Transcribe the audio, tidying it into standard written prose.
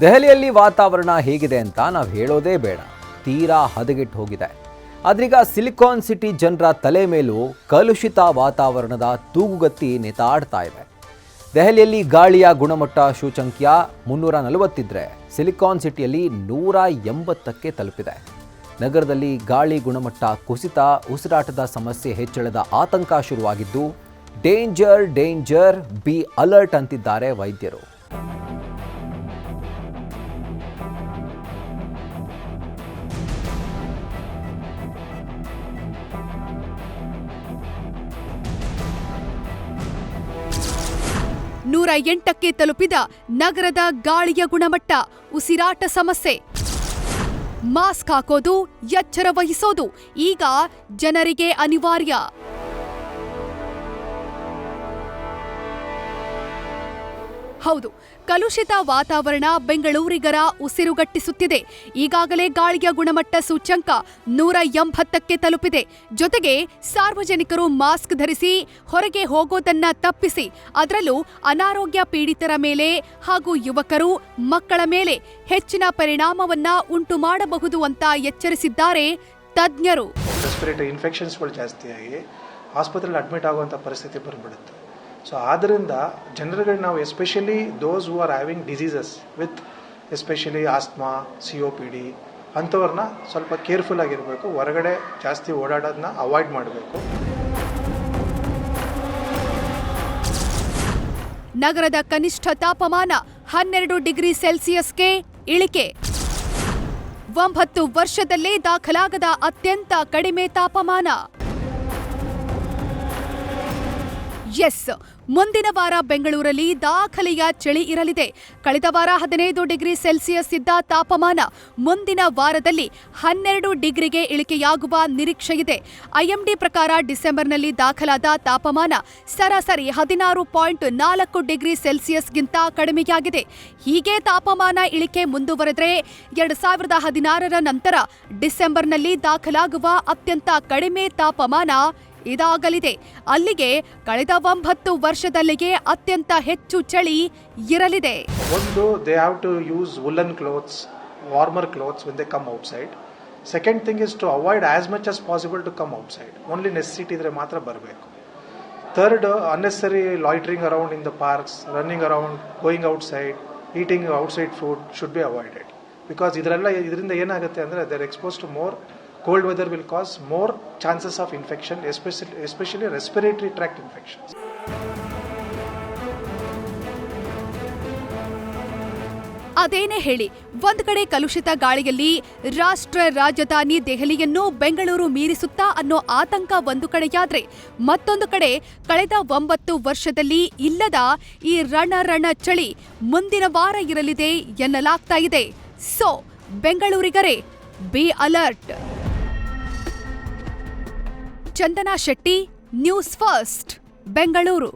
ದೆಹಲಿಯಲ್ಲಿ ವಾತಾವರಣ ಹೇಗಿದೆ ಅಂತ ನಾವು ಹೇಳೋದೇ ಬೇಡ, ತೀರಾ ಹದಗೆಟ್ಟು ಹೋಗಿದೆ. ಆದ್ರೀಗ ಸಿಲಿಕಾನ್ ಸಿಟಿ ಜನರ ತಲೆ ಮೇಲೂ ಕಲುಷಿತ ವಾತಾವರಣದ ತೂಗುಗತ್ತಿ ನೇತಾಡ್ತಾ ಇದೆ. ದೆಹಲಿಯಲ್ಲಿ ಗಾಳಿಯ ಗುಣಮಟ್ಟ ಸೂಚ್ಯಂಕ 340 ಇದ್ರೆ ಸಿಲಿಕಾನ್ ಸಿಟಿಯಲ್ಲಿ 180ಕ್ಕೆ ತಲುಪಿದೆ. ನಗರದಲ್ಲಿ ಗಾಳಿ ಗುಣಮಟ್ಟ ಕುಸಿತ, ಉಸಿರಾಟದ ಸಮಸ್ಯೆ ಹೆಚ್ಚಳದ ಆತಂಕ ಶುರುವಾಗಿದ್ದು ಡೇಂಜರ್ ಡೇಂಜರ್, ಬಿ ಅಲರ್ಟ್ ಅಂತಿದ್ದಾರೆ ವೈದ್ಯರು. ನೂರ 8ಕ್ಕೆ ತಲುಪಿದ ನಗರದ ಗಾಳಿಯ ಗುಣಮಟ್ಟ, ಉಸಿರಾಟ ಸಮಸ್ಯೆ. ಮಾಸ್ಕ್ ಹಾಕೋದು, ಎಚ್ಚರ ವಹಿಸೋದು ಈಗ ಜನರಿಗೆ ಅನಿವಾರ್ಯ. ಹೌದು, ಕಲುಷಿತ ವಾತಾವರಣ ಬೆಂಗಳೂರಿಗರ ಉಸಿರುಗಟ್ಟಿಸುತ್ತಿದೆ. ಈಗಾಗಲೇ ಗಾಳಿಯ ಗುಣಮಟ್ಟ ಸೂಚ್ಯಂಕ 180ಕ್ಕೆ ತಲುಪಿದೆ. ಜೊತೆಗೆ ಸಾರ್ವಜನಿಕರು ಮಾಸ್ಕ್ ಧರಿಸಿ ಹೊರಗೆ ಹೋಗೋದನ್ನ ತಪ್ಪಿಸಿ, ಅದರಲ್ಲೂ ಅನಾರೋಗ್ಯ ಪೀಡಿತರ ಮೇಲೆ ಹಾಗೂ ಯುವಕರು, ಮಕ್ಕಳ ಮೇಲೆ ಹೆಚ್ಚಿನ ಪರಿಣಾಮವನ್ನ ಉಂಟು ಮಾಡಬಹುದು ಅಂತ ಎಚ್ಚರಿಸಿದ್ದಾರೆ ತಜ್ಞರು. ರೆಸ್ಪಿರೇಟರಿ ಇನ್ಫೆಕ್ಷನ್ಸ್ಗಳು ಜಾಸ್ತಿಯಾಗಿ ಆಸ್ಪತ್ರೆಯಲ್ಲಿ ಅಡ್ಮಿಟ್ ಆಗುವಂಥ ಪರಿಸ್ಥಿತಿ ಬಂದ್ಬಿಡುತ್ತೆ. ಸೊ ಆದ್ದರಿಂದ ಜನರುಗಳು ನಾವು especially those who are having diseases with especially asthma, COPD ಅಂಥವ್ರನ್ನ ಸ್ವಲ್ಪ ಕೇರ್ಫುಲ್ ಆಗಿರಬೇಕು. ಹೊರಗಡೆ ಜಾಸ್ತಿ ಓಡಾಡೋದನ್ನ ಅವಾಯ್ಡ್ ಮಾಡಬೇಕು. ನಗರದ ಕನಿಷ್ಠ ತಾಪಮಾನ 12 ಡಿಗ್ರಿ ಸೆಲ್ಸಿಯಸ್ಗೆ ಇಳಿಕೆ. 9 ವರ್ಷದಲ್ಲೇ ದಾಖಲಾಗದ ಅತ್ಯಂತ ಕಡಿಮೆ ತಾಪಮಾನ. ಎಸ್, ಮುಂದಿನ ವಾರ ಬೆಂಗಳೂರಲ್ಲಿ ದಾಖಲೆಯ ಚಳಿ ಇರಲಿದೆ. ಕಳೆದ ವಾರ 15 ಡಿಗ್ರಿ ಸೆಲ್ಸಿಯಸ್ ಇದ್ದ ತಾಪಮಾನ ಮುಂದಿನ ವಾರದಲ್ಲಿ 12 ಡಿಗ್ರಿಗೆ ಇಳಿಕೆಯಾಗುವ ನಿರೀಕ್ಷೆಯಿದೆ. IMD ಪ್ರಕಾರ ಡಿಸೆಂಬರ್ನಲ್ಲಿ ದಾಖಲಾದ ತಾಪಮಾನ ಸರಾಸರಿ 16.4 ಡಿಗ್ರಿ ಸೆಲ್ಸಿಯಸ್ಗಿಂತ ಕಡಿಮೆಯಾಗಿದೆ. ಹೀಗೆ ತಾಪಮಾನ ಇಳಿಕೆ ಮುಂದುವರೆದರೆ 2016ರ ನಂತರ ಡಿಸೆಂಬರ್ನಲ್ಲಿ ದಾಖಲಾಗುವ ಅತ್ಯಂತ ಕಡಿಮೆ ತಾಪಮಾನ ಇದಾಗಲಿದೆ. ಅಲ್ಲಿಗೆ ಕಳೆದ 9 ವರ್ಷದಲ್ಲಿಗೆ ಅತ್ಯಂತ ಹೆಚ್ಚು ಚಳಿ ಇರಲಿದೆ. ಒಂದು, they have to use woolen clothes, warmer clothes when they come outside. Second thing is to avoid as much as possible to come outside. Only necessity ಇದ್ರೆ ಮಾತ್ರ ಬರಬೇಕು. Third, unnecessary loitering around in the parks, running around, going outside, eating outside food should be avoided. Because ಇದರಿಂದ ಏನಾಗುತ್ತೆ ಅಂದರೆ they are exposed to more. Cold weather will cause more chances of infection, especially respiratory tract infections. ಅದೇನೇ ಹೇಳಿ, ಒಂದ್ ಕಡೆ ಕಲುಷಿತ ಗಾಳಿಯಲ್ಲಿ ರಾಷ್ಟ್ರ ರಾಜಧಾನಿ ದೆಹಲಿಯನ್ನು ಬೆಂಗಳೂರು ಮೀರಿಸುತ್ತಾ ಅನ್ನೋ ಆತಂಕ ಒಂದು ಕಡೆಯಾದ್ರೆ, ಮತ್ತೊಂದು ಕಡೆ ಕಳೆದ 9 ವರ್ಷದಲ್ಲಿ ಇಲ್ಲದ ಈ ರಣ ಚಳಿ ಮುಂದಿನ ವಾರ ಇರಲಿದೆ ಎನ್ನಲಾಗ್ತಾ ಇದೆ. ಸೊ ಬೆಂಗಳೂರಿಗರೇ, be alert. Chandana Shetty, news first, Bengaluru.